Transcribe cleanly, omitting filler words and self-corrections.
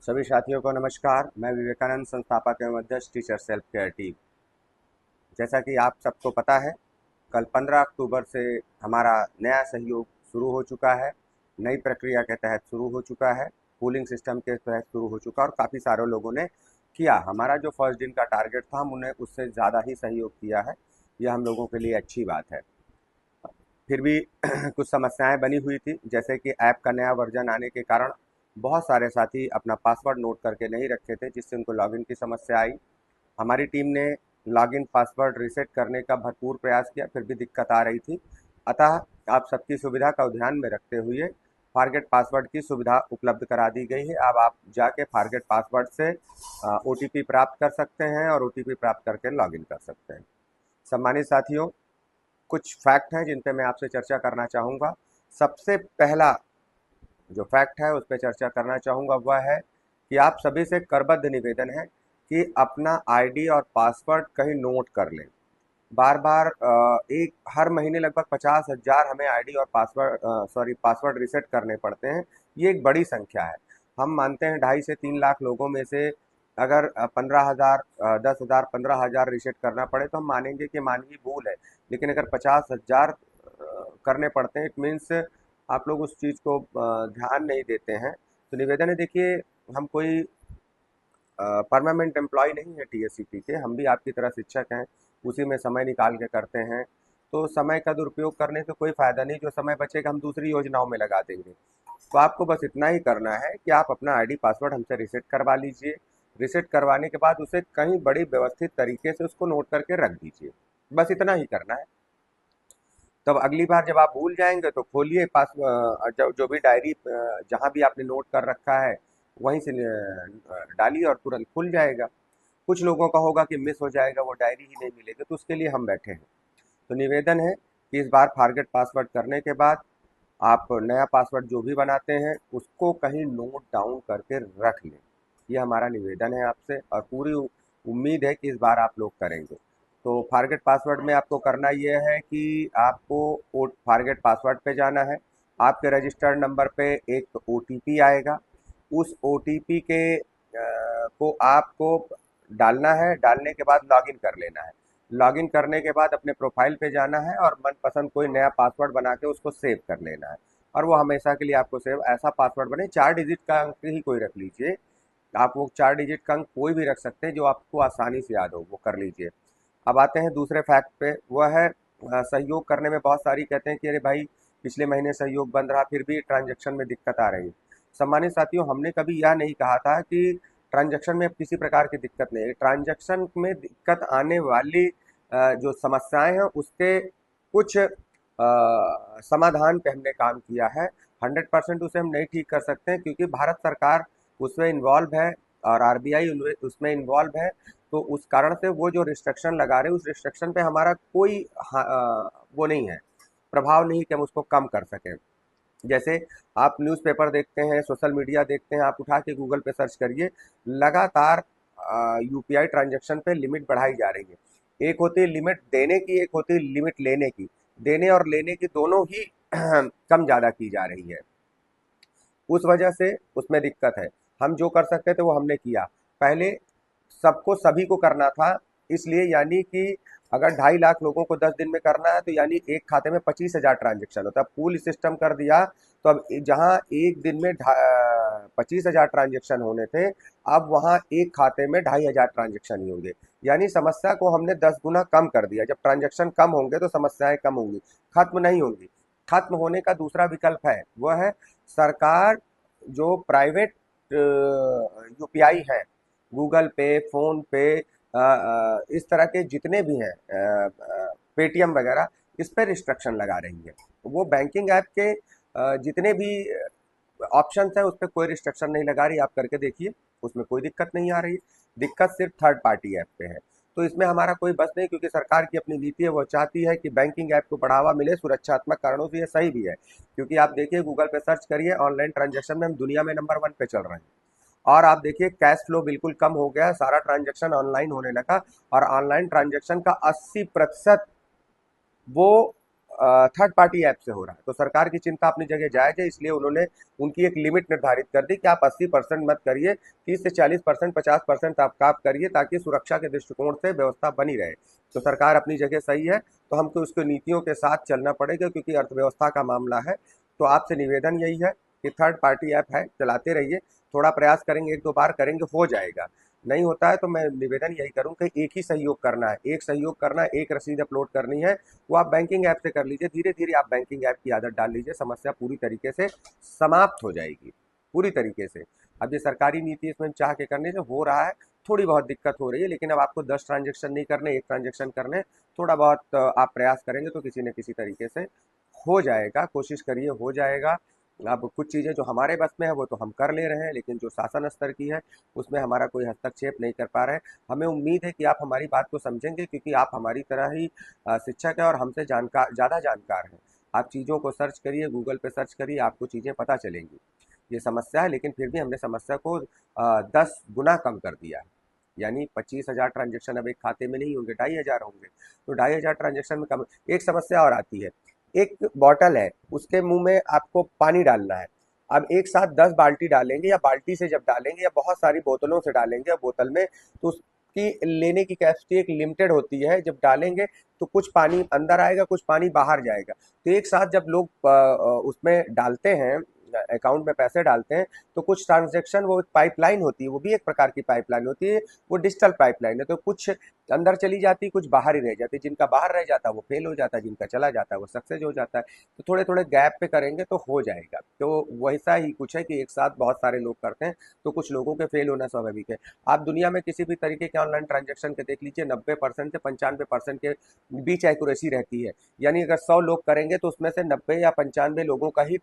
सभी साथियों को नमस्कार। मैं विवेकानंद संस्थापक एवं अध्यक्ष टीचर सेल्फ केयर टीम। जैसा कि आप सबको पता है, कल 15 अक्टूबर से हमारा नया सहयोग शुरू हो चुका है। नई प्रक्रिया के तहत शुरू हो चुका है, पूलिंग सिस्टम के तहत शुरू हो चुका है और काफ़ी सारे लोगों ने किया। हमारा जो फर्स्ट दिन का टारगेट था, हम उन्हें उससे ज़्यादा ही सहयोग किया है। यह हम लोगों के लिए अच्छी बात है। फिर भी कुछ समस्याएं बनी हुई थी, जैसे कि ऐप का नया वर्जन आने के कारण बहुत सारे साथी अपना पासवर्ड नोट करके नहीं रखे थे, जिससे उनको लॉगिन की समस्या आई। हमारी टीम ने लॉगिन पासवर्ड रीसेट करने का भरपूर प्रयास किया, फिर भी दिक्कत आ रही थी। अतः आप सबकी सुविधा को ध्यान में रखते हुए फॉरगेट पासवर्ड की सुविधा उपलब्ध करा दी गई है। अब आप जाके फॉरगेट पासवर्ड से ओटीपी प्राप्त कर सकते हैं और ओटीपी प्राप्त करके लॉगिन कर सकते हैं। सम्मानित साथियों, कुछ फैक्ट हैं जिन पे मैं आपसे चर्चा करना चाहूँगा। सबसे पहला जो फैक्ट है उस पर चर्चा करना चाहूँगा, वह है कि आप सभी से करबद्ध निवेदन है कि अपना आईडी और पासवर्ड कहीं नोट कर लें। बार बार एक हर महीने लगभग 50,000 हमें आईडी और पासवर्ड रीसेट करने पड़ते हैं। ये एक बड़ी संख्या है। हम मानते हैं 2.5 से 3 लाख लोगों में से अगर 15,000 10,000 15,000 रीसेट करना पड़े तो हम मानेंगे कि मानवीय भूल है। लेकिन अगर 50,000 करने पड़ते हैं, इट मीन्स आप लोग उस चीज़ को ध्यान नहीं देते हैं। तो निवेदन है, देखिए, हम कोई परमानेंट एम्प्लॉय नहीं है टीएससीपी के, हम भी आपकी तरह शिक्षक हैं, उसी में समय निकाल के करते हैं। तो समय का दुरुपयोग करने से कोई फ़ायदा नहीं, जो समय बचेगा हम दूसरी योजनाओं में लगा देंगे। तो आपको बस इतना ही करना है कि आप अपना आईडी पासवर्ड हमसे रीसेट करवा लीजिए। रीसेट करवाने के बाद उसे कहीं बड़ी व्यवस्थित तरीके से उसको नोट करके रख दीजिए। बस इतना ही करना है। तब अगली बार जब आप भूल जाएंगे तो खोलिए जो भी डायरी जहाँ भी आपने नोट कर रखा है वहीं से डालिए और तुरंत खुल जाएगा। कुछ लोगों का होगा कि मिस हो जाएगा, वो डायरी ही नहीं मिलेगी, तो उसके लिए हम बैठे हैं। तो निवेदन है कि इस बार फॉरगेट पासवर्ड करने के बाद आप नया पासवर्ड जो भी बनाते हैं उसको कहीं नोट डाउन करके रख लें। ये हमारा निवेदन है आपसे और पूरी उम्मीद है कि इस बार आप लोग करेंगे। तो फॉरगेट पासवर्ड में आपको करना ये है कि आपको फॉरगेट पासवर्ड पे जाना है। आपके रजिस्टर्ड नंबर पे एक ओटीपी आएगा। उस ओटीपी को आपको डालना है। डालने के बाद लॉगिन कर लेना है। लॉगिन करने के बाद अपने प्रोफाइल पे जाना है और मनपसंद कोई नया पासवर्ड बना के उसको सेव कर लेना है। और वो हमेशा के लिए आपको सेव ऐसा पासवर्ड बने, 4 डिजिट का अंक ही कोई रख लीजिए। आप वो 4 डिजिट का अंक कोई भी रख सकते हैं जो आपको आसानी से याद हो, वो कर लीजिए। अब आते हैं दूसरे फैक्ट पे, वह है सहयोग करने में बहुत सारी कहते हैं कि अरे भाई, पिछले महीने सहयोग बंद रहा फिर भी ट्रांजैक्शन में दिक्कत आ रही है। सम्मानित साथियों, हमने कभी यह नहीं कहा था कि ट्रांजैक्शन में अब किसी प्रकार की दिक्कत नहीं है। ट्रांजैक्शन में दिक्कत आने वाली जो समस्याएं हैं उसके कुछ समाधान पे हमने काम किया है। 100% उसे हम नहीं ठीक कर सकते हैं क्योंकि भारत सरकार उसमें इन्वॉल्व है और आरबीआई उसमें इन्वॉल्व है। तो उस कारण से वो जो रिस्ट्रिक्शन लगा रहे हैं उस रिस्ट्रिक्शन पे हमारा कोई वो नहीं है, प्रभाव नहीं कि हम उसको कम कर सकें। जैसे आप न्यूज़पेपर देखते हैं, सोशल मीडिया देखते हैं, आप उठा के गूगल पे सर्च करिए, लगातार यूपीआई ट्रांजैक्शन पे लिमिट बढ़ाई जा रही है। एक होती है लिमिट देने की, एक होती है लिमिट लेने की। देने और लेने की दोनों ही कम ज़्यादा की जा रही है। उस वजह से उसमें दिक्कत है। हम जो कर सकते थे वो हमने किया। पहले सबको सभी को करना था, इसलिए यानी कि अगर 2.5 लाख लोगों को 10 दिन में करना है तो यानी एक खाते में 25,000 ट्रांजेक्शन होता है। पूल सिस्टम कर दिया तो अब जहां एक दिन में 25,000 ट्रांजेक्शन होने थे, अब वहां एक खाते में 2,500 ट्रांजेक्शन ही होंगे। यानी समस्या को हमने 10 गुना कम कर दिया। जब ट्रांजेक्शन कम होंगे तो समस्याएं कम होंगी, खत्म नहीं होंगी। खत्म होने का दूसरा विकल्प है, वह है सरकार जो प्राइवेट यूपीआई है, गूगल पे, फोन पे, इस तरह के जितने भी हैं, पेटीएम वगैरह, इस पर रिस्ट्रिक्शन लगा रही है। वो बैंकिंग ऐप के जितने भी ऑप्शंस हैं उस पर कोई रिस्ट्रिक्शन नहीं लगा रही। आप करके देखिए, उसमें कोई दिक्कत नहीं आ रही है। दिक्कत सिर्फ थर्ड पार्टी ऐप पे है। तो इसमें हमारा कोई बस नहीं, क्योंकि सरकार की अपनी नीति है, वो चाहती है कि बैंकिंग ऐप को बढ़ावा मिले। सुरक्षात्मक कारणों से ये सही भी है, क्योंकि आप देखिए, गूगल पे सर्च करिए, ऑनलाइन ट्रांजैक्शन में हम दुनिया में नंबर 1 पे चल रहे हैं। और आप देखिए, कैश फ्लो बिल्कुल कम हो गया, सारा ट्रांजैक्शन ऑनलाइन होने लगा। और ऑनलाइन ट्रांजैक्शन का 80% वो थर्ड पार्टी ऐप से हो रहा है। तो सरकार की चिंता अपनी जगह जायज़ है, इसलिए उन्होंने उनकी एक लिमिट निर्धारित कर दी कि आप 80% मत करिए, 30 से 40%, 50% आप करिए, ताकि सुरक्षा के दृष्टिकोण से व्यवस्था बनी रहे। तो सरकार अपनी जगह सही है, तो हमको उसके नीतियों के साथ चलना पड़ेगा, क्योंकि अर्थव्यवस्था का मामला है। तो आपसे निवेदन यही है कि थर्ड पार्टी ऐप है, चलाते रहिए, थोड़ा प्रयास करेंगे, एक दो बार करेंगे, हो जाएगा। नहीं होता है तो मैं निवेदन यही करूँ कि एक ही सहयोग करना है, एक सहयोग करना है, एक रसीद अपलोड करनी है, वो आप बैंकिंग ऐप से कर लीजिए। धीरे धीरे आप बैंकिंग ऐप की आदत डाल लीजिए, समस्या पूरी तरीके से समाप्त हो जाएगी, पूरी तरीके से। अब ये सरकारी नीति इसमें चाह के करने से हो रहा है, थोड़ी बहुत दिक्कत हो रही है, लेकिन अब आपको 10 ट्रांजेक्शन नहीं करने, एक ट्रांजेक्शन करने, थोड़ा बहुत आप प्रयास करेंगे तो किसी न किसी तरीके से हो जाएगा। कोशिश करिए, हो जाएगा। अब कुछ चीज़ें जो हमारे बस में है वो तो हम कर ले रहे हैं, लेकिन जो शासन स्तर की है उसमें हमारा कोई हस्तक्षेप नहीं कर पा रहे हैं। हमें उम्मीद है कि आप हमारी बात को समझेंगे, क्योंकि आप हमारी तरह ही शिक्षक हैं और हमसे ज़्यादा जानकार हैं। आप चीज़ों को सर्च करिए, गूगल पे सर्च करिए, आपको चीज़ें पता चलेंगी। ये समस्या है, लेकिन फिर भी हमने समस्या को 10 गुना कम कर दिया है। यानी 25,000 ट्रांजेक्शन अब एक खाते में नहीं होंगे, 2,500 होंगे। तो 2,500 ट्रांजेक्शन में कम। एक समस्या और आती है, एक बॉटल है, उसके मुंह में आपको पानी डालना है। अब एक साथ 10 बाल्टी डालेंगे, या बाल्टी से जब डालेंगे, या बहुत सारी बोतलों से डालेंगे बोतल में, तो उसकी लेने की कैपेसिटी एक लिमिटेड होती है। जब डालेंगे तो कुछ पानी अंदर आएगा, कुछ पानी बाहर जाएगा। तो एक साथ जब लोग उसमें डालते हैं, अकाउंट में पैसे डालते हैं, तो कुछ ट्रांजेक्शन, वो पाइपलाइन होती है, वो भी एक प्रकार की पाइपलाइन होती है, वो डिजिटल पाइपलाइन है। तो कुछ अंदर चली जाती है, कुछ बाहर ही रह जाती है। जिनका बाहर रह जाता है वो फेल हो जाता है, जिनका चला जाता है वो सक्सेस हो जाता है। तो थोड़े थोड़े गैप पे करेंगे तो हो जाएगा। तो वैसा ही कुछ है कि एक साथ बहुत सारे लोग करते हैं, तो कुछ लोगों के फेल होना स्वाभाविक है। आप दुनिया में किसी भी तरीके के ऑनलाइन ट्रांजेक्शन के देख लीजिए, 90% से 95% के बीच एक्यूरेसी रहती है। यानी अगर 100 लोग करेंगे तो उसमें से 90 या 95 लोगों का ही